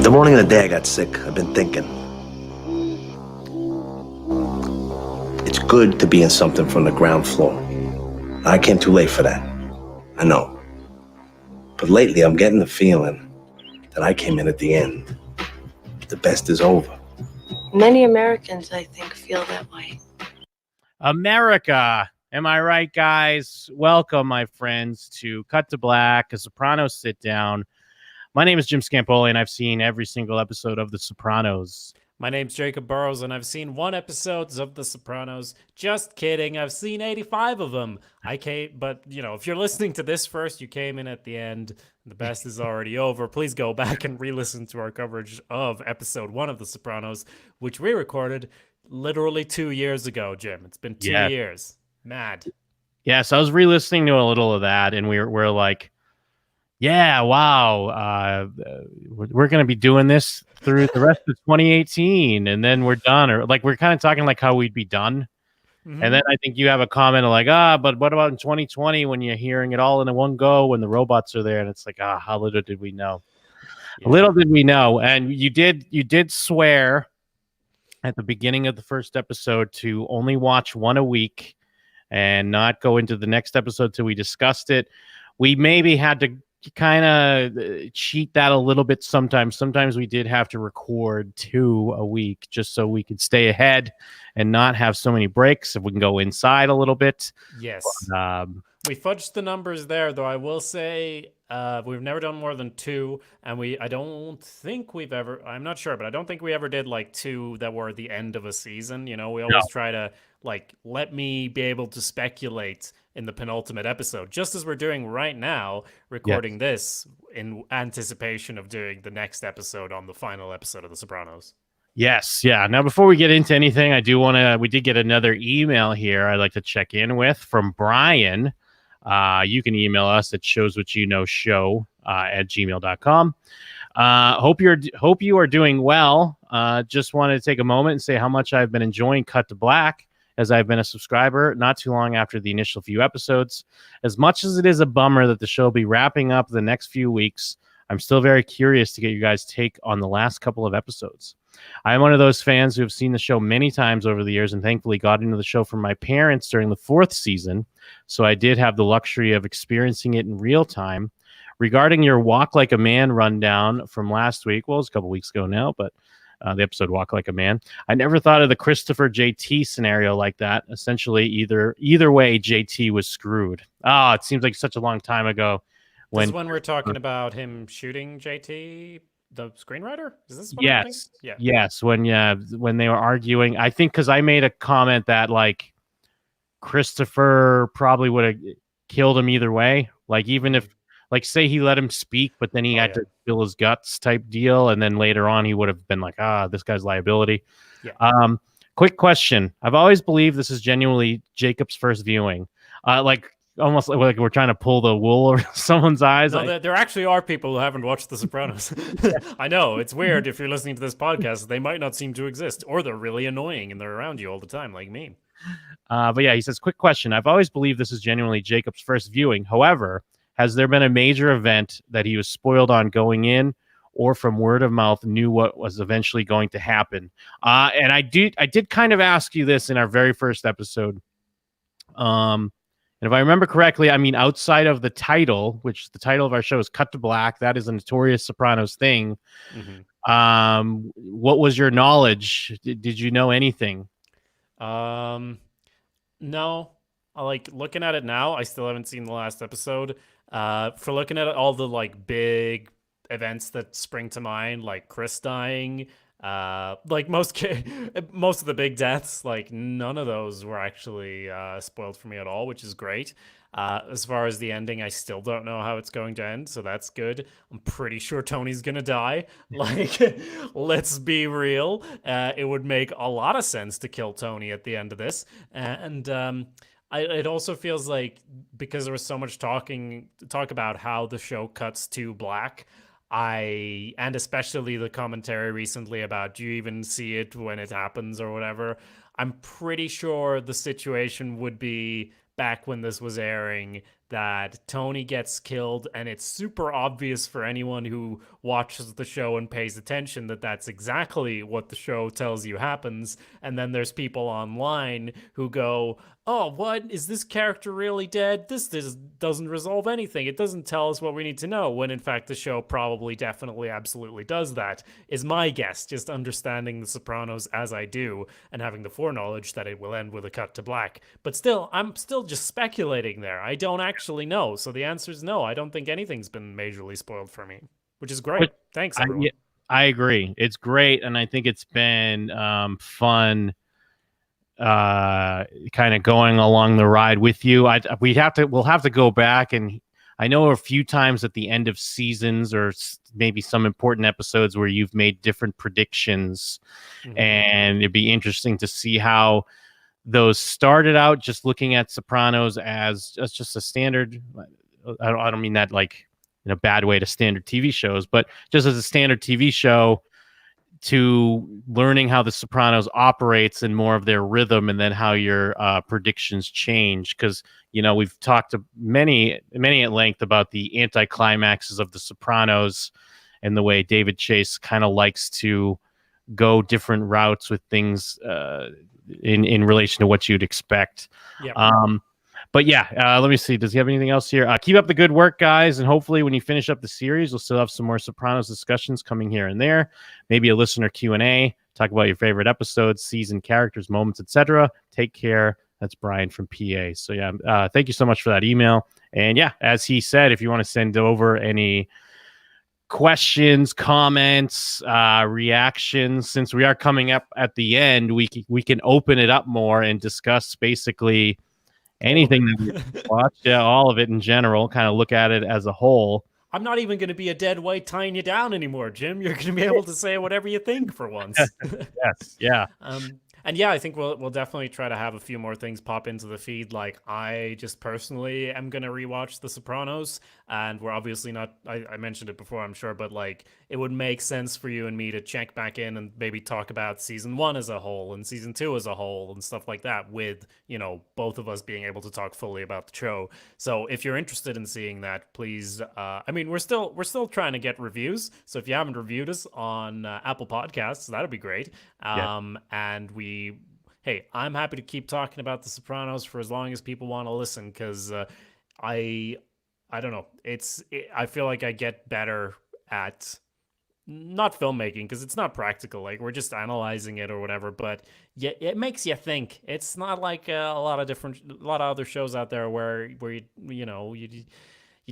The morning of the day I got sick, I've been thinking. It's good to be in something from the ground floor. I came too late for that. I know. But lately, I'm getting the feeling that I came in at the end. The best is over. Many Americans, I think, feel that way. America. Am I right, guys? Welcome, my friends, to Cut to Black, a Sopranos sit down. My name is Jim Scampoli, and I've seen every single episode of The Sopranos. My name's Jakob Burrows, and I've seen 1 episode of The Sopranos. Just kidding. I've seen 85 of them. But, if you're listening to this first, you came in at the end. The best is already over. Please go back and re-listen to our coverage of episode 1 of The Sopranos, which we recorded literally 2 years ago, Jim. It's been 2 years. Mad. Yeah, so I was re-listening to a little of that, and we're like, yeah, wow, we're going to be doing this through the rest of 2018, and then we're done. Or like we're kind of talking like how we'd be done. Mm-hmm. And then I think you have a comment like, but what about in 2020 when you're hearing it all in one go when the robots are there? And it's like, how little did we know? Yeah. Little did we know. And you did swear at the beginning of the first episode to only watch 1 a week and not go into the next episode till we discussed it. We maybe had to kind of cheat that a little bit sometimes. Sometimes we did have to record 2 a week just so we could stay ahead and not have so many breaks. If we can go inside a little bit. Yes. We fudged the numbers there, though I will say we've never done more than 2, and I don't think we've ever, I'm not sure, but I don't think we ever did like 2 that were at the end of a season. We always try to let me be able to speculate in the penultimate episode, just as we're doing right now, recording this in anticipation of doing the next episode on the final episode of The Sopranos. Yes. Yeah. Now, before we get into anything, we did get another email here I'd like to check in with from Brian. You can email us at showswhatyouknow at gmail.com. Hope you are doing well. Just wanted to take a moment and say how much I've been enjoying Cut to Black, as I've been a subscriber not too long after the initial few episodes. As much as it is a bummer that the show will be wrapping up the next few weeks, I'm still very curious to get you guys' take on the last couple of episodes. I am one of those fans who have seen the show many times over the years and thankfully got into the show from my parents during the 4th season, so I did have the luxury of experiencing it in real time. Regarding your Walk Like a Man rundown from last week, well, it was a couple weeks ago now, but the episode Walk Like a Man, I never thought of the Christopher JT scenario like that. Essentially, either way, JT was screwed. It seems like such a long time ago. This is when we're talking about him shooting JT, the screenwriter? Is this what yes. Yeah. Yes, when they were arguing, I think because I made a comment that like Christopher probably would have killed him either way. Like even if, like, say he let him speak, but then he had to spill his guts type deal, and then later on he would have been like, this guy's liability. Yeah. Quick question. I've always believed this is genuinely Jacob's first viewing. Almost like we're trying to pull the wool over someone's eyes. No, there actually are people who haven't watched The Sopranos. I know, it's weird if you're listening to this podcast. They might not seem to exist, or they're really annoying and they're around you all the time, like me. But yeah, he says, quick question. I've always believed this is genuinely Jacob's first viewing. However, has there been a major event that he was spoiled on going in, or from word of mouth knew what was eventually going to happen? And I did kind of ask you this in our very first episode. And if I remember correctly, I mean, outside of the title, which the title of our show is Cut to Black, that is a notorious Sopranos thing. Mm-hmm. What was your knowledge? Did you know anything? No. Like looking at it now, I still haven't seen the last episode. For looking at all the like big events that spring to mind, like Chris dying, like most of the big deaths, like none of those were actually spoiled for me at all, which is great. As far as the ending, I still don't know how it's going to end, so that's good. I'm pretty sure Tony's gonna die. Like, let's be real. It would make a lot of sense to kill Tony at the end of this, and it also feels like because there was so much talk about how the show cuts to black, and especially the commentary recently about, do you even see it when it happens or whatever? I'm pretty sure the situation would be back when this was airing that Tony gets killed, and it's super obvious for anyone who watches the show and pays attention that that's exactly what the show tells you happens. And then there's people online who go, oh, what? Is this character really dead? This doesn't resolve anything. It doesn't tell us what we need to know, when in fact the show probably, definitely, absolutely does that, is my guess, just understanding The Sopranos as I do, and having the foreknowledge that it will end with a cut to black. But still, I'm still just speculating there. I don't actually know. So the answer is no. I don't think anything's been majorly spoiled for me, which is great. Thanks, everyone. I agree. It's great, and I think it's been fun kind of going along the ride with you. We'll have to go back, and I know a few times at the end of seasons or maybe some important episodes where you've made different predictions, and it'd be interesting to see how those started out, just looking at Sopranos as just a standard. I don't mean that like in a bad way to standard TV shows, but just as a standard TV show, to learning how the Sopranos operates and more of their rhythm, and then how your predictions change. Because, you know, we've talked to many at length about the anticlimaxes of the Sopranos and the way David Chase kind of likes to go different routes with things in relation to what you'd expect. Yep. But yeah, let me see. Does he have anything else here? Keep up the good work, guys. And hopefully when you finish up the series, we'll still have some more Sopranos discussions coming here and there. Maybe a listener Q&A. Talk about your favorite episodes, season, characters, moments, etc. Take care. That's Brian from PA. So yeah, thank you so much for that email. And yeah, as he said, if you want to send over any questions, comments, reactions, since we are coming up at the end, we can open it up more and discuss basically anything that we watch, all of it in general, kind of look at it as a whole. I'm not even going to be a dead weight tying you down anymore, Jim. You're going to be able to say whatever you think for once. Yes, yeah. And yeah, I think we'll definitely try to have a few more things pop into the feed. Like, I just personally am going to rewatch The Sopranos, and we're obviously not, I mentioned it before, I'm sure, but like, it would make sense for you and me to check back in and maybe talk about season 1 as a whole and season 2 as a whole and stuff like that, with, you know, both of us being able to talk fully about the show. So if you're interested in seeing that, please, I mean, we're still trying to get reviews. So if you haven't reviewed us on Apple Podcasts, that'd be great. And hey, I'm happy to keep talking about The Sopranos for as long as people want to listen, because I don't know. I feel like I get better at not filmmaking, because it's not practical. Like, we're just analyzing it or whatever. But yeah, it makes you think. It's not like a lot of other shows out there where you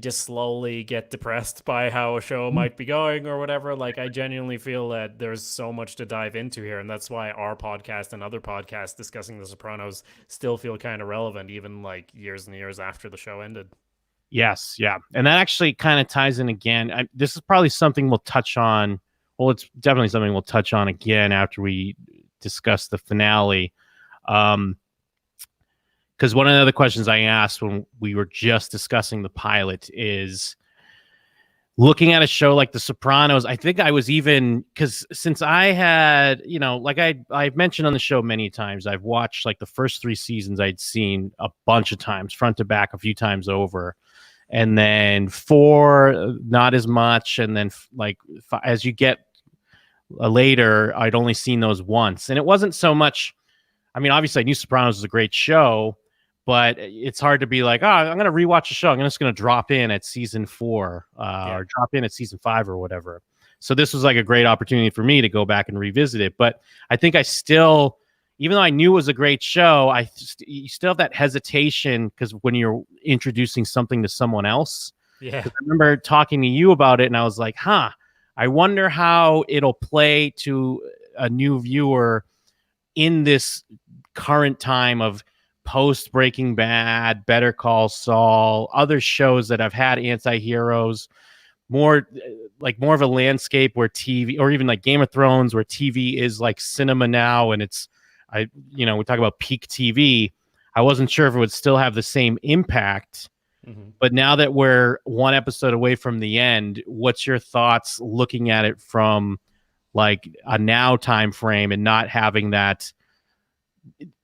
just slowly get depressed by how a show might be going or whatever. Like, I genuinely feel that there's so much to dive into here, and that's why our podcast and other podcasts discussing The Sopranos still feel kind of relevant, even like years and years after the show ended. Yes, yeah. And that actually kind of ties in again. This is probably something we'll touch on. Well, it's definitely something we'll touch on again after we discuss the finale. Because one of the other questions I asked when we were just discussing the pilot is, looking at a show like The Sopranos, I think I was even, because since I had, you know, like I've mentioned on the show many times, I've watched like the first 3 seasons I'd seen a bunch of times, front to back, a few times over. And then 4, not as much. And then as you get later, I'd only seen those once. And it wasn't so much, I mean, obviously I knew Sopranos was a great show, but it's hard to be like, oh, I'm going to rewatch a show. I'm just going to drop in at season 4 or drop in at season 5 or whatever. So this was like a great opportunity for me to go back and revisit it. But I think I still, even though I knew it was a great show, you still have that hesitation, because when you're introducing something to someone else. Yeah. I remember talking to you about it, and I was like, I wonder how it'll play to a new viewer in this current time of post Breaking Bad, Better Call Saul, other shows that have had anti-heroes, more of a landscape where TV, or even like Game of Thrones, where TV is like cinema now, and we talk about peak TV. I wasn't sure if it would still have the same impact, but now that we're 1 episode away from the end, what's your thoughts looking at it from like a now time frame and not having that,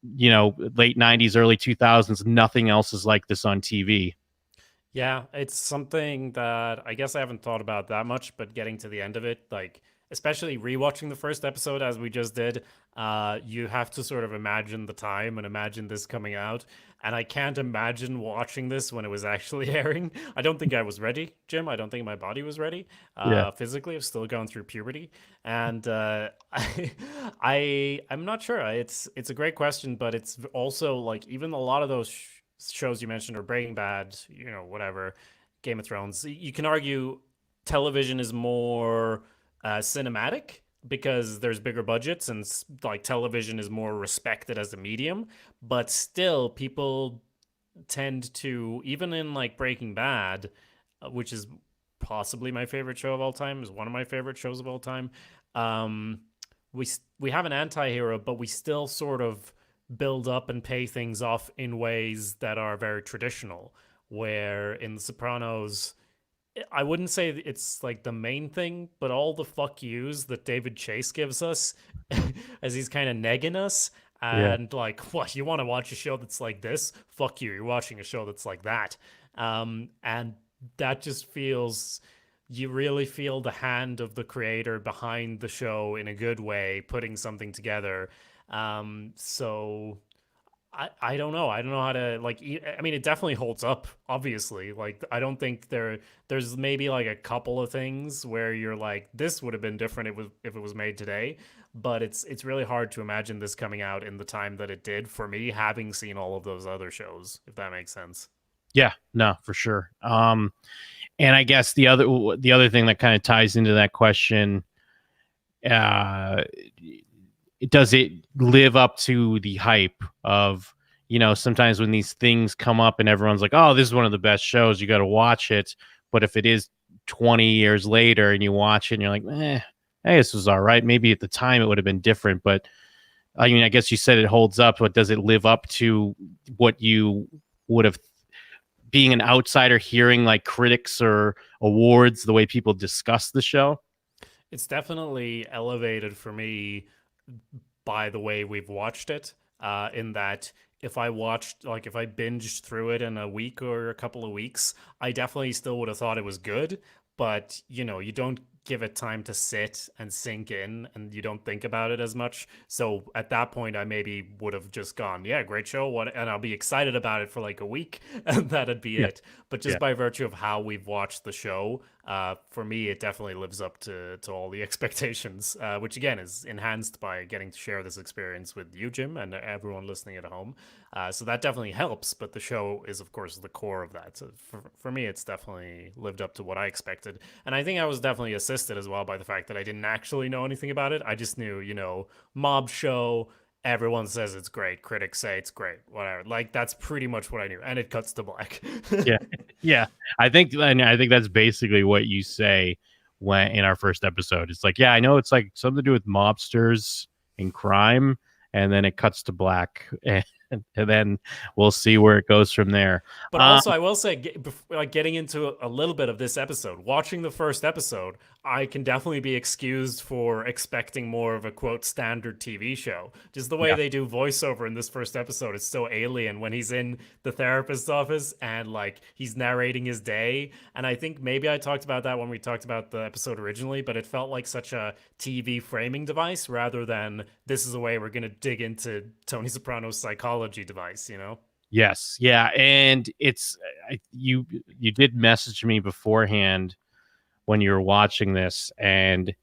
late 90s, early 2000s, nothing else is like this on TV? Yeah, it's something that I guess I haven't thought about that much, but getting to the end of it, like especially rewatching the first episode as we just did, you have to sort of imagine the time and imagine this coming out. And I can't imagine watching this when it was actually airing. I don't think I was ready, Jim. I don't think my body was ready. Yeah. Physically, I've still going through puberty, and I'm not sure. It's a great question, but it's also like even a lot of those shows you mentioned, or Breaking Bad, whatever, Game of Thrones, you can argue television is more cinematic because there's bigger budgets and like television is more respected as a medium, but still people tend to, even in like Breaking Bad, which is possibly my favorite show of all time, is one of my favorite shows of all time. Um, we have an anti-hero, but we still sort of build up and pay things off in ways that are very traditional. Where in The Sopranos, I wouldn't say it's like the main thing, but all the fuck yous that David Chase gives us as he's kind of negging us. Yeah. And like, what, you want to watch a show that's like this? Fuck you. You're watching a show that's like that. And that just feels, you really feel the hand of the creator behind the show in a good way, putting something together. So I don't know. I don't know how to like. I mean, it definitely holds up. Obviously, like I don't think there's maybe like a couple of things where you're like, this would have been different if it was made today. But it's really hard to imagine this coming out in the time that it did for me, having seen all of those other shows. If that makes sense. Yeah, no, for sure. And I guess the other thing that kind of ties into that question, does it live up to the hype of, sometimes when these things come up and everyone's like, oh, this is one of the best shows, you got to watch it. But if it is 20 years later and you watch it and you're like, hey, this was all right. Maybe at the time it would have been different. But I mean, I guess you said it holds up, but does it live up to what you would have, being an outsider, hearing like critics or awards, the way people discuss the show? It's definitely elevated for me by the way we've watched it, in that if I binged through it in a week or a couple of weeks, I definitely still would have thought it was good. But, you don't give it time to sit and sink in and you don't think about it as much. So at that point, I maybe would have just gone, yeah, great show. And I'll be excited about it for like a week and that'd be it. But just by virtue of how we've watched the show, for me, it definitely lives up to all the expectations, which again is enhanced by getting to share this experience with you, Jim, and everyone listening at home. So that definitely helps, but the show is, of course, the core of that. So for me, it's definitely lived up to what I expected. And I think I was definitely assisted as well by the fact that I didn't actually know anything about it. I just knew, mob show, everyone says it's great, critics say it's great, whatever. Like, that's pretty much what I knew. And it cuts to black. Yeah. I think that's basically what you say when in our first episode. It's like, yeah, I know it's like something to do with mobsters and crime, and then it cuts to black. And then we'll see where it goes from there. But also, I will say, getting into a little bit of this episode, watching the first episode, I can definitely be excused for expecting more of a, quote, standard TV show. Just the way they do voiceover in this first episode is so alien when he's in the therapist's office and, like, he's narrating his day. And I think maybe I talked about that when we talked about the episode originally, but it felt like such a TV framing device rather than this is the way we're going to dig into Tony Soprano's psychology device, Yes. Yeah. And it's, you did message me beforehand when you were watching this, and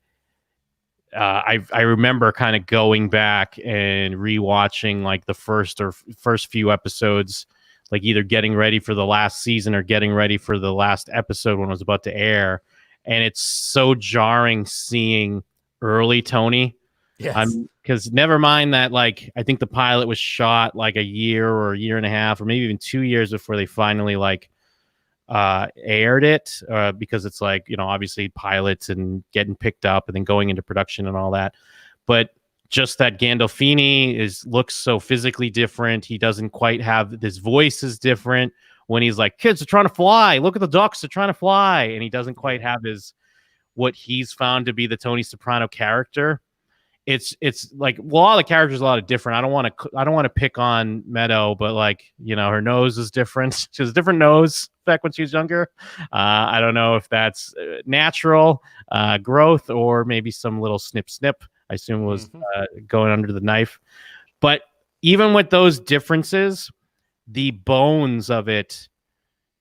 I remember kind of going back and rewatching like the first few episodes, like either getting ready for the last season or getting ready for the last episode when it was about to air. And it's so jarring seeing early Tony. Yes. Because never mind that, like, I think the pilot was shot like a year or a year and a half, or maybe even 2 years before they finally like aired it, because it's like, obviously pilots and getting picked up and then going into production and all that. But just that Gandolfini looks so physically different. He doesn't quite have, his voice is different when he's like, kids are trying to fly. Look at the ducks, they're trying to fly. And he doesn't quite have what he's found to be the Tony Soprano character. It's like, well, all the characters are a lot of different. I don't want to pick on Meadow, but like, her nose is different. She has a different nose. effect when she was younger. I don't know if that's natural growth or maybe some little snip snip. I assume was going under the knife. But even with those differences, the bones of it,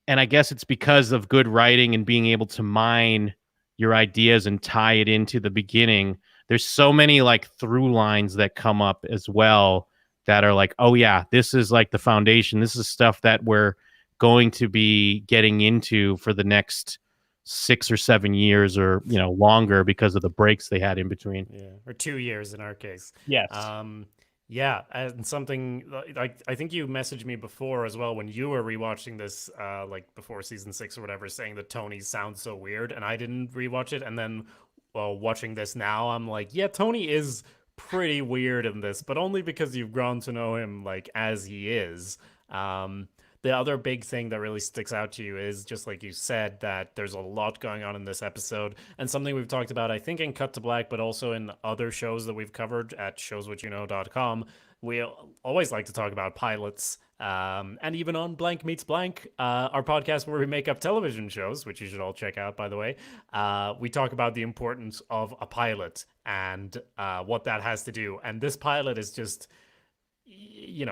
and I guess it's because of good writing and being able to mine your ideas and tie it into the beginning. There's so many like through lines that come up as well that are like, oh yeah, this is like the foundation. This is stuff that we're going to be getting into for the next 6 or 7 years or, longer because of the breaks they had in between. Yeah, or 2 years in our case. Yes. Yeah, and something like I think you messaged me before as well when you were rewatching this, like before season 6 or whatever, saying that Tony sounds so weird, and I didn't rewatch it. And then, well, watching this now, I'm like, yeah, Tony is pretty weird in this, but only because you've grown to know him like as he is. The other big thing that really sticks out to you is, just like you said, that there's a lot going on in this episode, and something we've talked about, I think, in Cut to Black, but also in other shows that we've covered at showswhatyouknow.com. We always like to talk about pilots, and even on Blank Meets Blank, our podcast where we make up television shows, which you should all check out, by the way, we talk about the importance of a pilot and what that has to do. And this pilot is just... you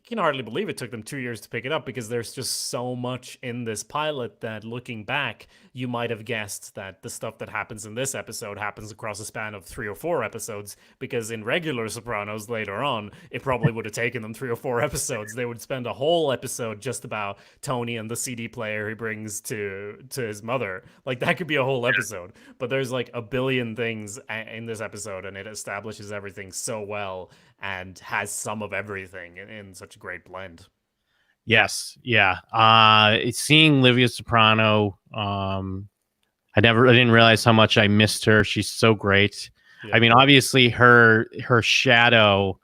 can hardly believe it took them 2 years to pick it up, because there's just so much in this pilot that, looking back, you might have guessed that the stuff that happens in this episode happens across a span of 3 or 4 episodes, because in regular Sopranos later on, it probably would have taken them 3 or 4 episodes. They would spend a whole episode just about Tony and the CD player he brings to his mother. Like, that could be a whole episode. But there's like a billion things in this episode, and it establishes everything so well and has some of everything in such a great blend. Yes, yeah. Seeing Livia Soprano, I didn't realize how much I missed her. She's so great. Yeah. I mean, obviously her shadow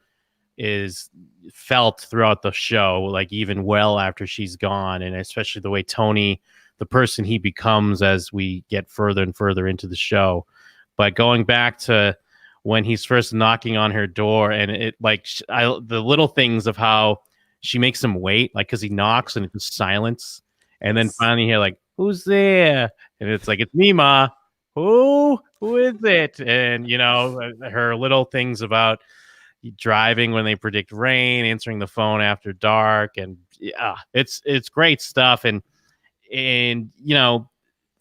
is felt throughout the show, like even well after she's gone, and especially the way Tony, the person he becomes as we get further and further into the show. But going back to when he's first knocking on her door, and it like the little things of how she makes him wait, like because he knocks and it's just silence, and then finally you hear like, "Who's there?" And it's like, "It's me, Ma." Who is it? And her little things about driving when they predict rain, answering the phone after dark, and yeah, it's great stuff. And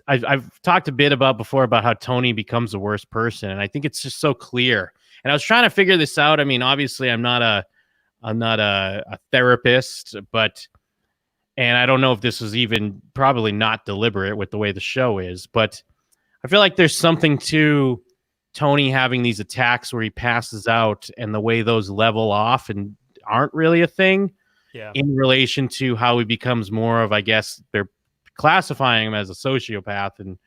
I've talked a bit before about how Tony becomes the worst person, and I think it's just so clear. And I was trying to figure this out. I mean, obviously, I'm not a therapist, and I don't know if this was even probably not deliberate with the way the show is, but I feel like there's something to Tony having these attacks where he passes out, and the way those level off and aren't really a thing. Yeah. In relation to how he becomes more of, I guess, they're classifying him as a sociopath. And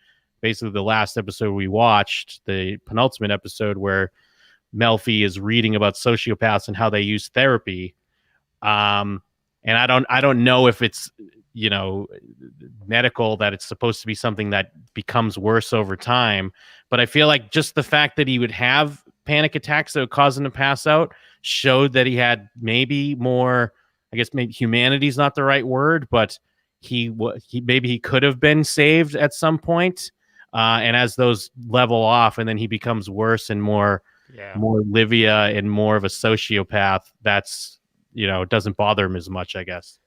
basically the last episode we watched, the penultimate episode, where Melfi is reading about sociopaths and how they use therapy. And I don't know if it's, medical, that it's supposed to be something that becomes worse over time. But I feel like just the fact that he would have panic attacks that would cause him to pass out showed that he had maybe more, I guess maybe humanity is not the right word, but he maybe he could have been saved at some point. And as those level off, and then he becomes worse and more Livia and more of a sociopath, that's, it doesn't bother him as much, I guess.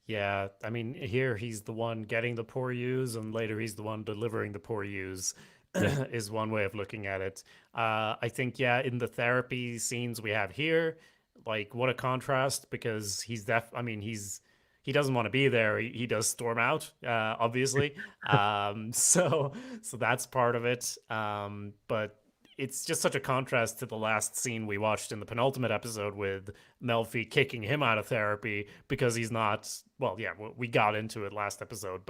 Yeah, I mean, here he's the one getting the poor use, and later he's the one delivering the poor use, is one way of looking at it. I think, in the therapy scenes we have here, like, what a contrast, because he doesn't want to be there. He does storm out, obviously. So that's part of it. But it's just such a contrast to the last scene we watched in the penultimate episode with Melfi kicking him out of therapy because he's not, we got into it last episode,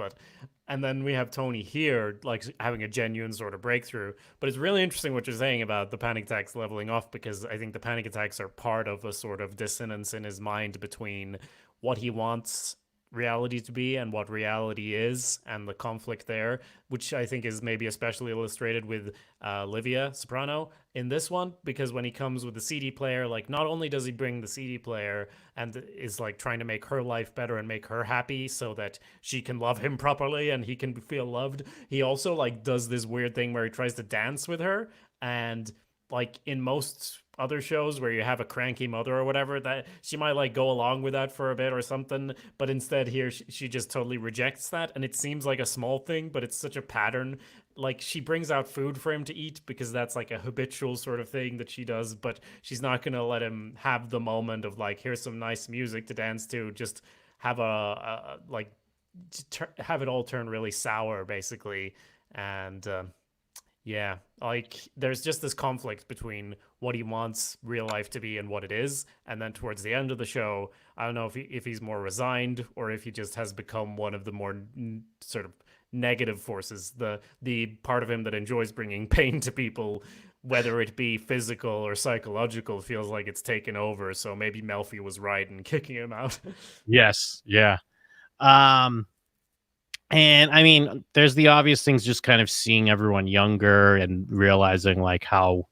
and then we have Tony here, like, having a genuine sort of breakthrough. But it's really interesting what you're saying about the panic attacks leveling off, because I think the panic attacks are part of a sort of dissonance in his mind between what he wants reality to be and what reality is and the conflict there, which I think is maybe especially illustrated with Livia Soprano in this one, because when he comes with the CD player, like not only does he bring the CD player and is like trying to make her life better and make her happy so that she can love him properly and he can feel loved, he also like does this weird thing where he tries to dance with her. And like in most other shows where you have a cranky mother or whatever, that she might like go along with that for a bit or something, but instead here she just totally rejects that. And it seems like a small thing, but it's such a pattern. Like she brings out food for him to eat because that's like a habitual sort of thing that she does, but she's not gonna let him have the moment of like, here's some nice music to dance to. Just have a like have it all turn really sour basically. And yeah, like there's just this conflict between what he wants real life to be and what it is. And then towards the end of the show, I don't know if he's more resigned or if he just has become one of the more sort of negative forces, the part of him that enjoys bringing pain to people, whether it be physical or psychological, feels like it's taken over. So maybe Melfi was right in kicking him out. Yes, yeah. And I mean, there's the obvious things, just kind of seeing everyone younger and realizing like how,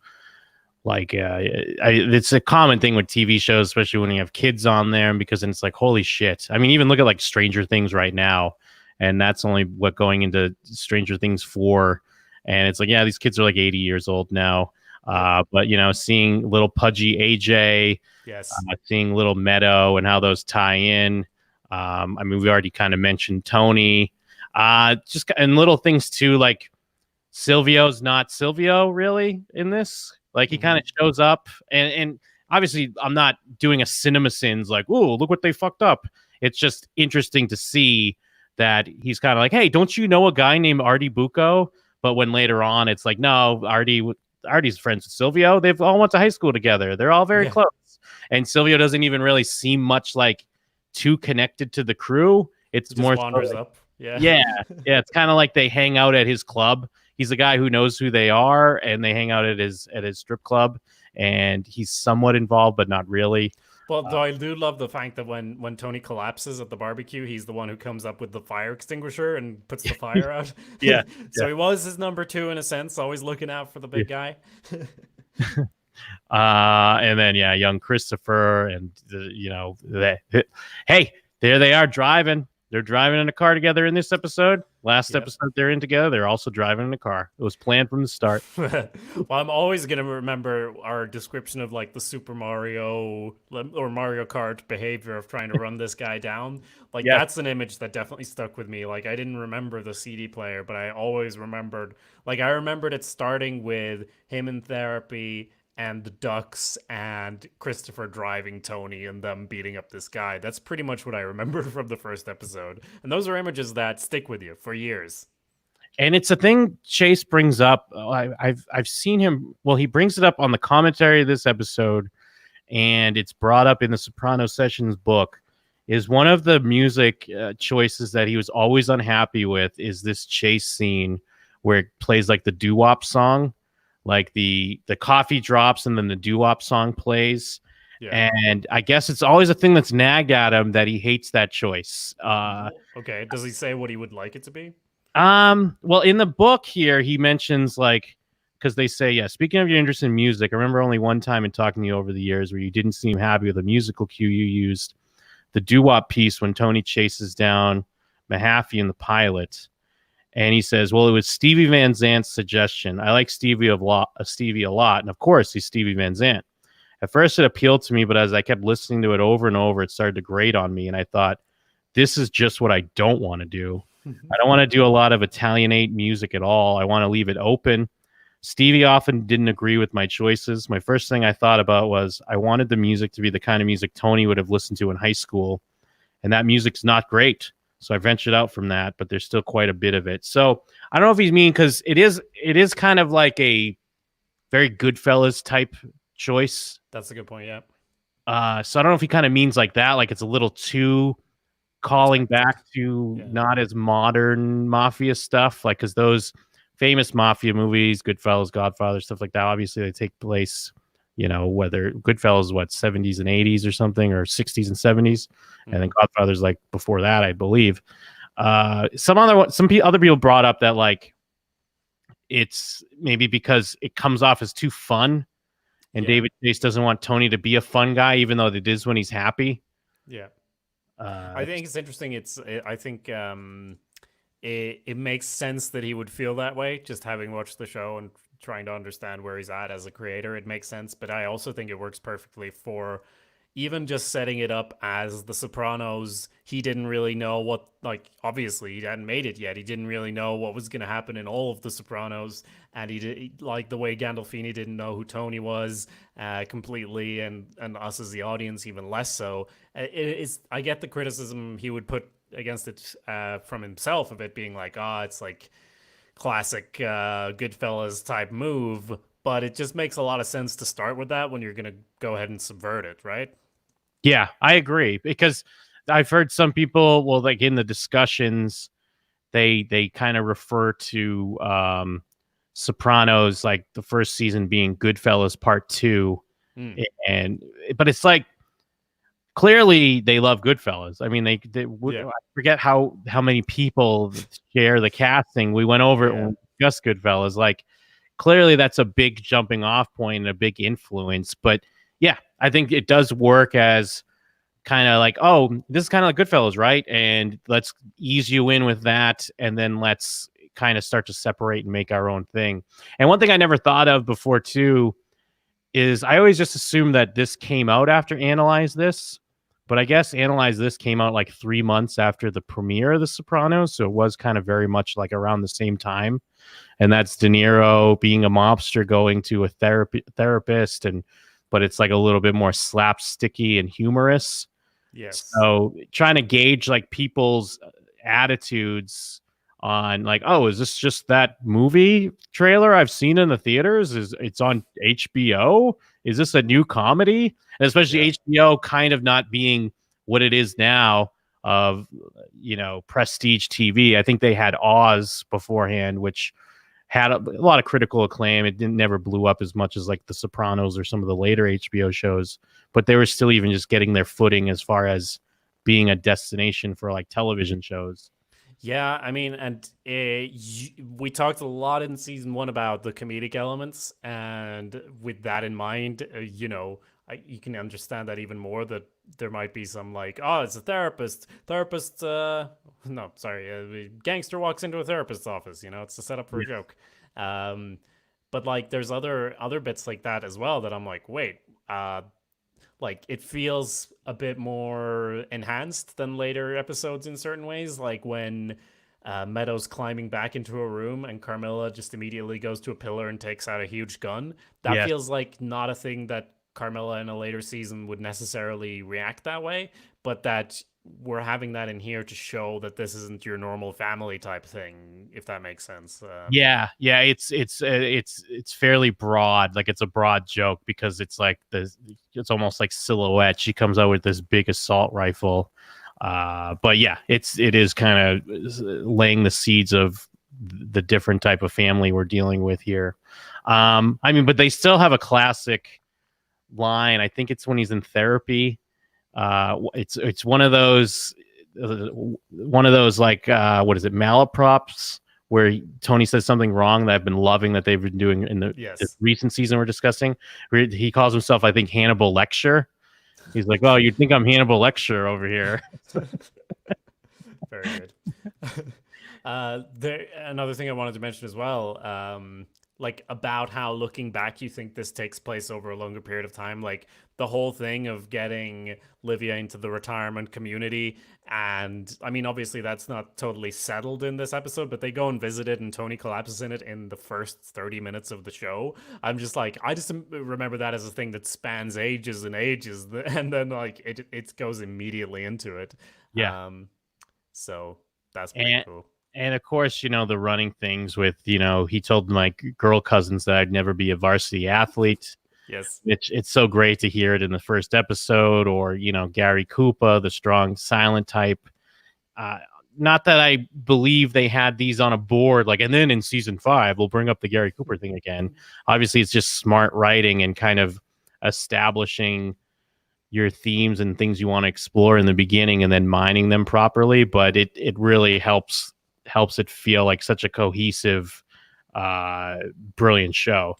like, it's a common thing with TV shows, especially when you have kids on there, because then it's like, holy shit. I mean, even look at like Stranger Things right now, and that's only what going into Stranger Things 4. And it's like, yeah, these kids are like 80 years old now. But, you know, seeing little pudgy AJ, Yes. Seeing little Meadow and how those tie in. I mean, we already kind of mentioned Tony. Just and little things too, like Silvio's not Silvio really in this. Like he kind of shows up, and obviously I'm not doing a cinema sins like, oh, look what they fucked up. It's just interesting to see that he's kind of like, hey, don't you know a guy named Artie Bucco? But when later on it's like, no, Artie's friends with Silvio. They've all went to high school together. They're all very close. And Silvio doesn't even really seem much like too connected to the crew. It's more wanders so like, up. Yeah. Yeah. It's kind of like they hang out at his club. He's a guy who knows who they are, and they hang out at his strip club, and he's somewhat involved, but not really. Well, though I do love the fact that when Tony collapses at the barbecue, he's the one who comes up with the fire extinguisher and puts the fire out. Yeah. So he was his number 2 in a sense, always looking out for the big guy. And then young Christopher, and hey, there they are driving. They're driving in a car together in this episode. Last episode they're in together. They're also driving in a car. It was planned from the start. Well, I'm always going to remember our description of like the Super Mario or Mario Kart behavior of trying to run this guy down. Like that's an image that definitely stuck with me. Like I didn't remember the CD player, but I always remembered, like I remembered it starting with him in therapy and the ducks and Christopher driving Tony and them beating up this guy. That's pretty much what I remember from the first episode. And those are images that stick with you for years. And it's a thing Chase brings up. I've seen him. Well, he brings it up on the commentary of this episode, and it's brought up in the Sopranos Sessions book. Is one of the music choices that he was always unhappy with is this chase scene where it plays like the doo-wop song. Like the coffee drops and then the doo-wop song plays. Yeah. And I guess it's always a thing that's nagged at him that he hates that choice. Okay. Does he say what he would like it to be? Well, in the book here, he mentions like, because they say, speaking of your interest in music, I remember only one time in talking to you over the years where you didn't seem happy with the musical cue you used, the doo-wop piece when Tony chases down Mahaffey in the pilot. And he says, well, it was Stevie Van Zant's suggestion. I like Stevie a lot. And of course, he's Stevie Van Zant. At first, it appealed to me, but as I kept listening to it over and over, it started to grate on me. And I thought, this is just what I don't want to do. I don't want to do a lot of Italianate music at all. I want to leave it open. Stevie often didn't agree with my choices. My first thing I thought about was I wanted the music to be the kind of music Tony would have listened to in high school. And that music's not great. So I ventured out from that, but there's still quite a bit of it. So I don't know if he's mean, because it is kind of like a very Goodfellas type choice. That's a good point, yeah. So I don't know if he kind of means like that, like it's a little too calling back to not as modern mafia stuff, like because those famous mafia movies, Goodfellas, Godfather, stuff like that, obviously they take place you know, whether Goodfellas, what, 70s and 80s or something, or 60s and 70s. And then Godfather's like before that, I believe. Other people brought up that like it's maybe because it comes off as too fun, and David Chase doesn't want Tony to be a fun guy, even though it is when he's happy. Yeah. I think it's interesting. I think it makes sense that he would feel that way, just having watched the show and trying to understand where he's at as a creator. It makes sense, but I also think it works perfectly for even just setting it up as The Sopranos. He didn't really know what, like, obviously he hadn't made it yet. He didn't really know what was going to happen in all of The Sopranos, and he did, like the way Gandolfini didn't know who Tony was completely, and us as the audience even less so. I get the criticism he would put against it from himself of it being like, it's like classic Goodfellas type move, but it just makes a lot of sense to start with that when you're going to go ahead and subvert it, right? Yeah, I agree, because I've heard some people, well, like in the discussions, they kind of refer to Sopranos, like the first season being Goodfellas Part 2, but it's like clearly they love Goodfellas. I mean, I forget how many people share the casting. We went over it when we discussed Goodfellas. Like, clearly that's a big jumping off point and a big influence. But yeah, I think it does work as kind of like, oh, this is kind of like Goodfellas, right? And let's ease you in with that, and then let's kind of start to separate and make our own thing. And one thing I never thought of before too is I always just assumed that this came out after Analyze This, but I guess Analyze This came out like 3 months after the premiere of The Sopranos, so it was kind of very much like around the same time. And that's De Niro being a mobster going to a therapist, but it's like a little bit more slapsticky and humorous. Yes. So trying to gauge like people's attitudes on like, oh, is this just that movie trailer I've seen in the theaters? It's on HBO? Is this a new comedy? And especially HBO kind of not being what it is now of, you know, prestige TV. I think they had Oz beforehand, which had a lot of critical acclaim. It never blew up as much as like The Sopranos or some of the later HBO shows, but they were still even just getting their footing as far as being a destination for like television shows. Yeah, I mean, and we talked a lot in season 1 about the comedic elements, and with that in mind, you know, you can understand that even more, that there might be some like, oh, it's a gangster walks into a therapist's office, you know, it's a setup for a joke. But like there's other bits like that as well that I'm like, wait, like it feels a bit more enhanced than later episodes in certain ways, like when Meadows climbing back into a room and Carmilla just immediately goes to a pillar and takes out a huge gun. That feels like not a thing that Carmilla in a later season would necessarily react that way, but that we're having that in here to show that this isn't your normal family type thing, if that makes sense. It's fairly broad. Like it's a broad joke because it's like it's almost like Silhouette. She comes out with this big assault rifle. But yeah, it is kind of laying the seeds of the different type of family we're dealing with here. I mean, but they still have a classic line. I think it's when he's in therapy. It's one of those like what is it, malaprops, where Tony says something wrong that I've been loving that they've been doing in this recent season we're discussing, where he calls himself, I think, Hannibal Lecter. He's like, oh, you'd think I'm Hannibal Lecter over here. Very good. Another thing I wanted to mention as well, like about how looking back, you think this takes place over a longer period of time, like the whole thing of getting Livia into the retirement community. And I mean, obviously that's not totally settled in this episode, but they go and visit it and Tony collapses in it in the first 30 minutes of the show. I'm just like, I just remember that as a thing that spans ages and ages, and then like it goes immediately into it. So that's pretty cool. And of course, you know, the running things with, you know, he told my girl cousins that I'd never be a varsity athlete. Yes. It's so great to hear it in the first episode, or, you know, Gary Koopa, the strong silent type. Not that I believe they had these on a board, like, and then in season 5, we'll bring up the Gary Cooper thing again. Obviously, it's just smart writing and kind of establishing your themes and things you want to explore in the beginning and then mining them properly, but it really helps it feel like such a cohesive, brilliant show.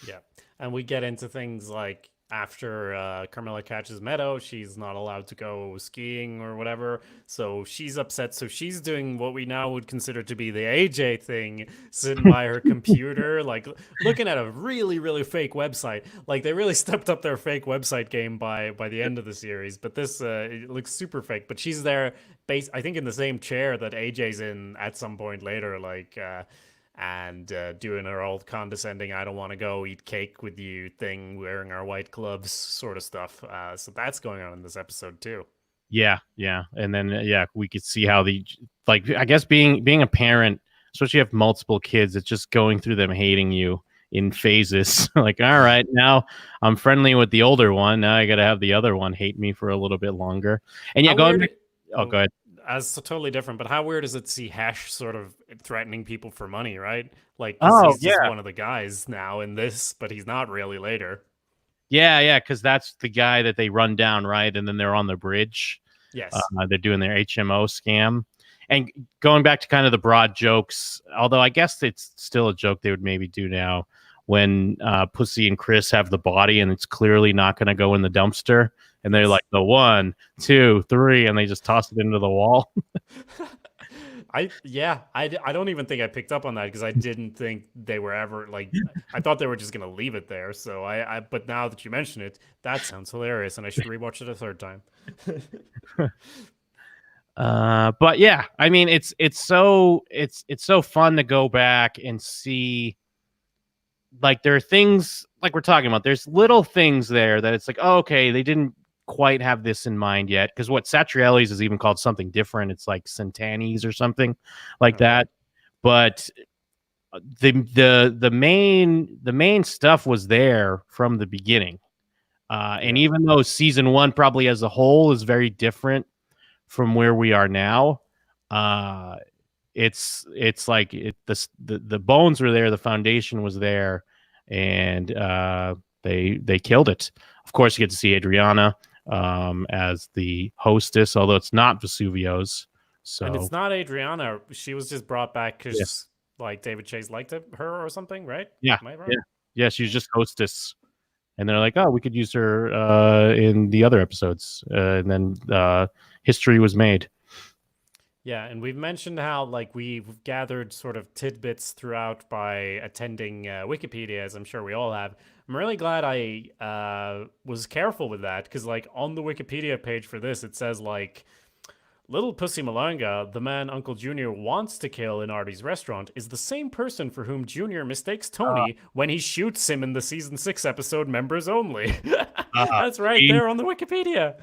Yeah. And we get into things like after Carmilla catches Meadow, she's not allowed to go skiing or whatever. So she's upset. So she's doing what we now would consider to be the AJ thing, sitting by her computer, like looking at a really, really fake website. Like they really stepped up their fake website game by the end of the series. But this it looks super fake. But she's there, I think, in the same chair that AJ's in at some point later, like. And doing her old condescending "I don't want to go eat cake with you" thing, wearing our white gloves sort of stuff. So that's going on in this episode too. Yeah, and then we could see how I guess being a parent, especially if you have multiple kids, it's just going through them hating you in phases. Like, all right, now I'm friendly with the older one. Now I got to have the other one hate me for a little bit longer. And go ahead. As totally different, but how weird is it to see Hesh sort of threatening people for money, right? Like, he's just one of the guys now in this, but he's not really later. Yeah, because that's the guy that they run down, right? And then they're on the bridge. Yes. They're doing their HMO scam. And going back to kind of the broad jokes, although I guess it's still a joke they would maybe do now, when Pussy and Chris have the body and it's clearly not going to go in the dumpster. And they're like, the 1, 2, 3, and they just toss it into the wall. I don't even think I picked up on that because I didn't think they were ever like. I thought they were just gonna leave it there. So but now that you mention it, that sounds hilarious, and I should rewatch it a third time. But yeah, I mean, it's so fun to go back and see. Like there are things like we're talking about. There's little things there that it's like, oh, okay, they didn't quite have this in mind yet, because what Satrielli's is even called something different. It's like Centani's or something like that. But the main stuff was there from the beginning, and even though season 1 probably as a whole is very different from where we are now, it's like the bones were there, the foundation was there, and they killed it. Of course, you get to see Adriana as the hostess, although it's not Vesuvio's. So, and it's not Adriana. She was just brought back because like David Chase liked her or something, right? Yeah, am I right? Yeah. She's just hostess, and they're like, oh, we could use her in the other episodes, and then history was made. Yeah, and we've mentioned how like we've gathered sort of tidbits throughout by attending Wikipedia, as I'm sure we all have. I'm really glad I was careful with that, because like on the Wikipedia page for this, it says like, Little Pussy Malanga, the man Uncle Junior wants to kill in Artie's restaurant, is the same person for whom Junior mistakes Tony when he shoots him in the season 6 episode Members Only. That's right there on the Wikipedia.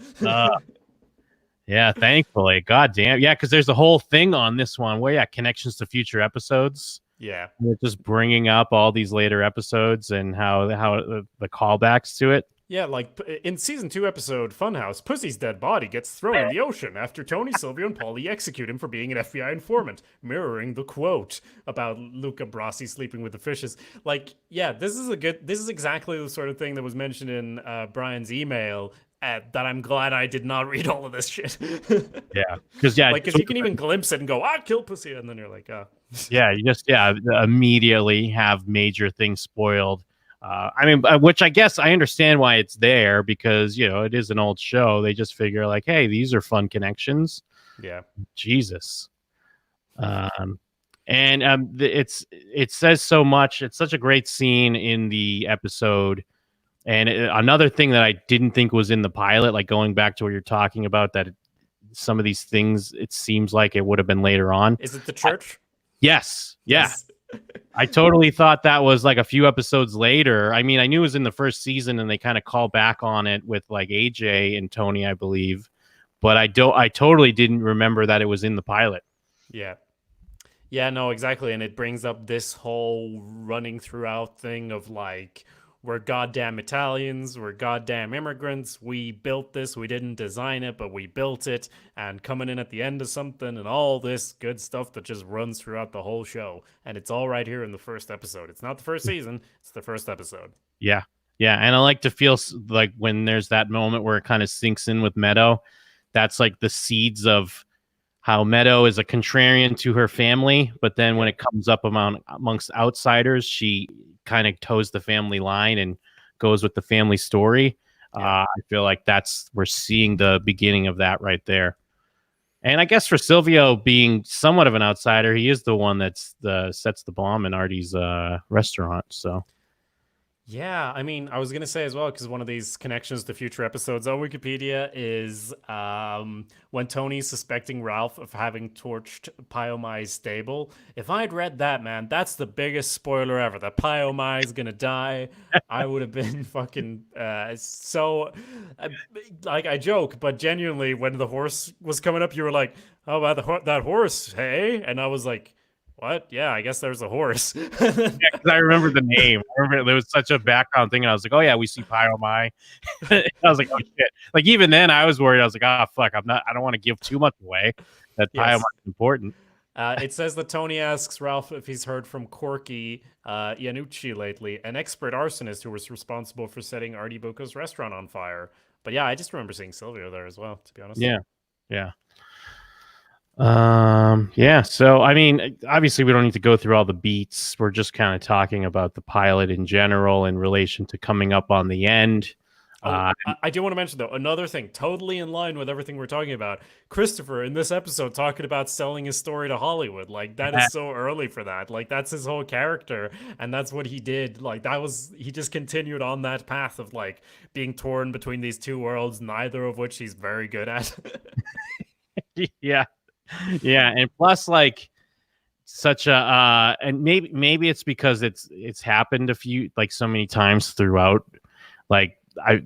Yeah, thankfully. God damn. Yeah, because there's a whole thing on this one where, connections to future episodes. Yeah. They're just bringing up all these later episodes and how the callbacks to it. Yeah, like in season 2 episode Funhouse, Pussy's dead body gets thrown in the ocean after Tony, Silvio, and Paulie execute him for being an FBI informant, mirroring the quote about Luca Brasi sleeping with the fishes. Like, yeah, this is exactly the sort of thing that was mentioned in Brian's email. That I'm glad I did not read all of this shit. Yeah, because you can even glimpse it and go, kill Pussy, and then you're like, Yeah, you just immediately have major things spoiled. I mean, which I guess I understand why it's there, because it is an old show. They just figure like, hey, these are fun connections. Yeah, Jesus. It says so much. It's such a great scene in the episode. And another thing that I didn't think was in the pilot, like going back to what you're talking about, that some of these things, it seems like it would have been later on. Is it the church? Yes. Yeah. I totally thought that was like a few episodes later. I mean, I knew it was in the first season and they kind of call back on it with like AJ and Tony, I believe. But I totally didn't remember that it was in the pilot. Yeah. Yeah, no, exactly. And it brings up this whole running throughout thing of like, we're goddamn Italians, we're goddamn immigrants, we built this, we didn't design it, but we built it, and coming in at the end of something, and all this good stuff that just runs throughout the whole show. And it's all right here in the first episode. It's not the first season, it's the first episode. Yeah. Yeah, and I like to feel like when there's that moment where it kind of sinks in with Meadow, that's like the seeds of how Meadow is a contrarian to her family, but then when it comes up amongst outsiders, she kind of toes the family line and goes with the family story. I feel like we're seeing the beginning of that right there. And I guess for Silvio being somewhat of an outsider, he is the one that's sets the bomb in Artie's restaurant. So. Yeah, I mean, I was gonna say as well, because one of these connections to future episodes on Wikipedia is when Tony's suspecting Ralph of having torched Pyomai's stable. If I'd read that, man, that's the biggest spoiler ever. That Pyomai's gonna die. I would have been fucking so like I joke, but genuinely, when the horse was coming up, you were like, "Oh, wow, that horse, hey?" And I was like, what? Yeah, I guess there's a horse. Yeah, because I remember the name. I remember there was such a background thing, and I was like, "Oh yeah, we see Pyomai." I was like, "Oh shit!" Like even then, I was worried. I was like, "Oh fuck, I don't want to give too much away. That Pyomai is important." It says that Tony asks Ralph if he's heard from Corky Iannucci lately, an expert arsonist who was responsible for setting Artie Bucco's restaurant on fire. But yeah, I just remember seeing Silvio there as well, to be honest. Yeah. So I mean, obviously we don't need to go through all the beats. We're just kind of talking about the pilot in general in relation to coming up on the end. I do want to mention though another thing totally in line with everything we're talking about. Christopher in this episode talking about selling his story to Hollywood. Like that is so early for that. Like that's his whole character and that's what he did. Like he just continued on that path of like being torn between these two worlds, neither of which he's very good at. Yeah, and plus like such a and maybe it's because it's happened a few like so many times throughout. Like I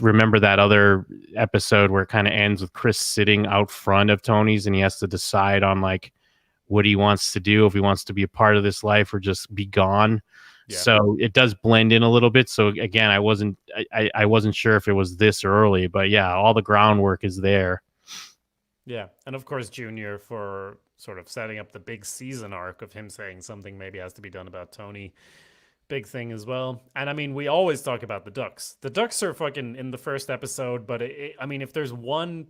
remember that other episode where it kind of ends with Chris sitting out front of Tony's and he has to decide on like what he wants to do, if he wants to be a part of this life or just be gone. Yeah. So it does blend in a little bit. So again, I wasn't sure if it was this early, but yeah, all the groundwork is there. Yeah, and of course Junior for sort of setting up the big season arc of him saying something maybe has to be done about Tony. Big thing as well. And I mean, we always talk about the Ducks. The Ducks are fucking in the first episode, but I mean, if there's one,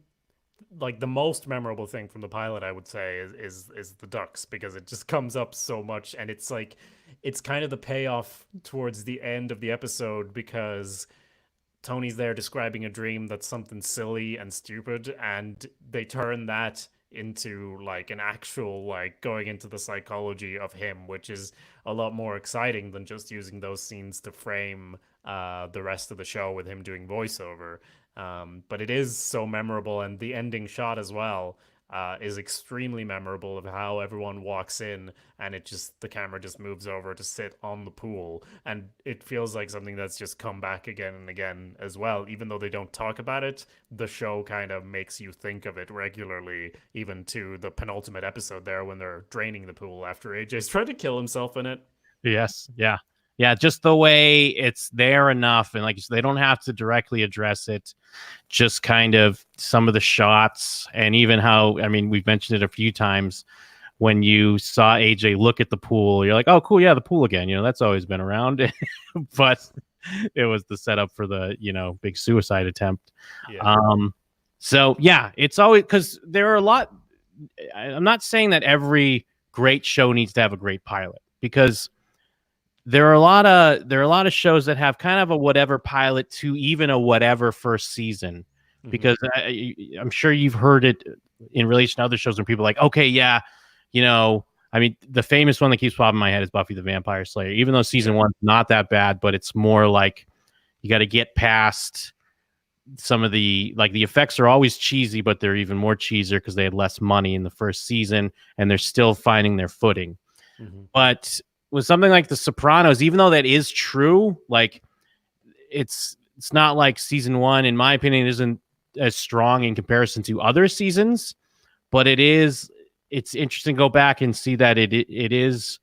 like the most memorable thing from the pilot, I would say is the Ducks, because it just comes up so much, and it's like, it's kind of the payoff towards the end of the episode, because Tony's there describing a dream that's something silly and stupid, and they turn that into like an actual like going into the psychology of him, which is a lot more exciting than just using those scenes to frame the rest of the show with him doing voiceover. But it is so memorable, and the ending shot as well is extremely memorable of how everyone walks in and the camera just moves over to sit on the pool, and it feels like something that's just come back again and again as well. Even though they don't talk about it, the show kind of makes you think of it regularly, even to the penultimate episode there when they're draining the pool after AJ's tried to kill himself in it. Yes. Yeah, just the way it's there enough, and like they don't have to directly address it, just kind of some of the shots, and even how, I mean, we've mentioned it a few times, when you saw AJ look at the pool, you're like, oh, cool, yeah, the pool again, that's always been around. But it was the setup for the, big suicide attempt. Yeah. So yeah, it's always, because there are a lot, I'm not saying that every great show needs to have a great pilot, because there are a lot of shows that have kind of a whatever pilot to even a whatever first season, because I'm sure you've heard it in relation to other shows when people are like, okay, yeah, I mean, the famous one that keeps popping in my head is Buffy the Vampire Slayer, even though season one's not that bad, but it's more like you got to get past some of the, like, the effects are always cheesy, but they're even more cheesier because they had less money in the first season and they're still finding their footing. But with something like The Sopranos, even though that is true, like it's not like season one, in my opinion, isn't as strong in comparison to other seasons, but it's interesting to go back and see that it is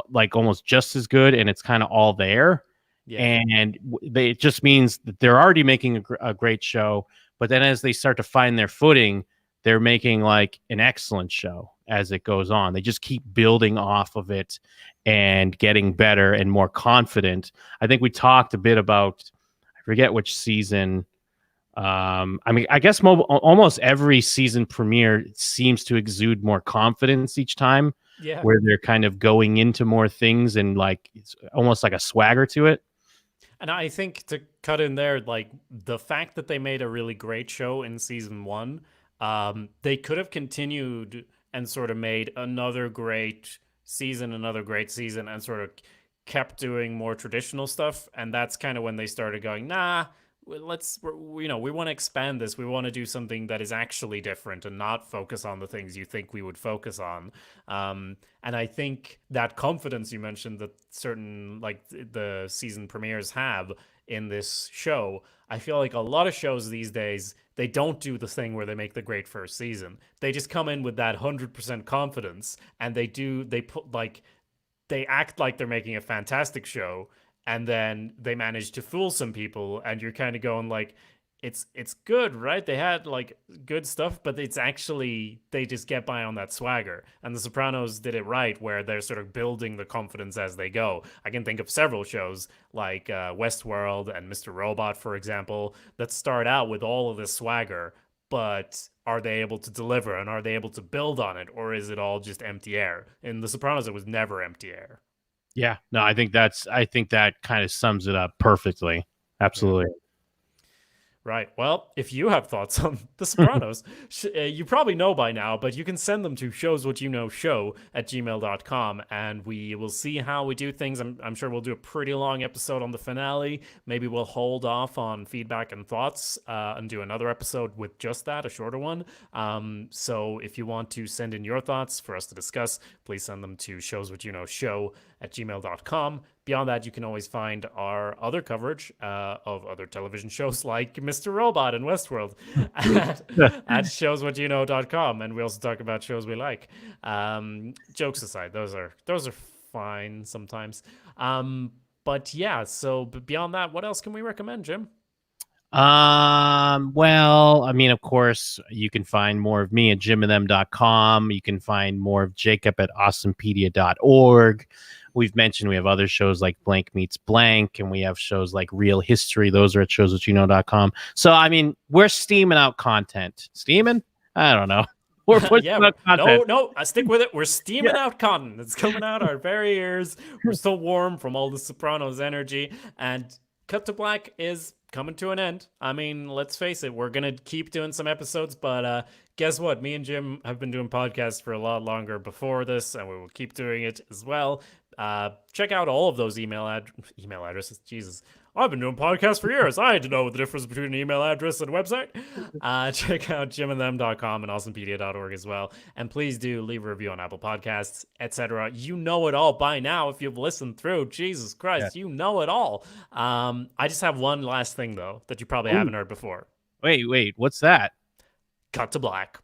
like almost just as good, and it's kind of all there. Yeah. And it just means that they're already making a great show, but then as they start to find their footing, they're making like an excellent show. as it goes on. They just keep building off of it and getting better and more confident. I think we talked a bit about, I forget which season. I mean, I guess almost every season premiere seems to exude more confidence each time, Yeah. where they're kind of going into more things and like it's almost like a swagger to it. And I think to cut in there, like the fact that they made a really great show in season 1, they could have continued and sort of made another great season, and sort of kept doing more traditional stuff. And that's kind of when they started going, nah, we want to expand this. We want to do something that is actually different and not focus on the things you think we would focus on. And I think that confidence you mentioned that certain, like the season premieres have in this show, I feel like a lot of shows these days, they don't do the thing where they make the great first season. They just come in with that 100% confidence, and they act like they're making a fantastic show, and then they manage to fool some people, and you're kind of going like, it's good, right? They had like good stuff, but it's actually, they just get by on that swagger. And The Sopranos did it right, where they're sort of building the confidence as they go. I can think of several shows like Westworld and Mr. Robot, for example, that start out with all of this swagger, but are they able to deliver, and are they able to build on it, or is it all just empty air? In The Sopranos, it was never empty air. Yeah, no, I think that kind of sums it up perfectly. Absolutely. Yeah. Right. Well, if you have thoughts on The Sopranos, you probably know by now, but you can send them to showswhatyouknowshow@gmail.com, and we will see how we do things. I'm sure we'll do a pretty long episode on the finale. Maybe we'll hold off on feedback and thoughts and do another episode with just that, a shorter one. So if you want to send in your thoughts for us to discuss, please send them to showswhatyouknowshow@gmail.com. Beyond that, you can always find our other coverage of other television shows like Mr. Robot and Westworld at showswhatyouknow.com, and we also talk about shows we like. Jokes aside, those are fine sometimes. But yeah, so beyond that, what else can we recommend, Jim? Well, I mean, of course, you can find more of me at jimandthem.com. You can find more of Jacob at awesomepedia.org. We've mentioned we have other shows like Blank Meets Blank, and we have shows like Real History. Those are at showswhatyouknow.com. So, I mean, we're steaming out content. Steaming? I don't know. We're pushing out content. No, I stick with it. We're steaming out content. It's coming out our very ears. We're still warm from all the Sopranos energy, and Cut to Black is coming to an end. I mean, let's face it, we're gonna keep doing some episodes, but guess what? Me and Jim have been doing podcasts for a lot longer before this, and we will keep doing it as well. Check out all of those email addresses. Jesus, I've been doing podcasts for years. I had to know the difference between an email address and a website. Check out jimandthem.com and awesomepedia.org as well. And please do leave a review on Apple Podcasts, etc. You know it all by now if you've listened through. Jesus Christ, You know it all. I just have one last thing, though, that you probably haven't heard before. Wait, what's that? Cut to Black.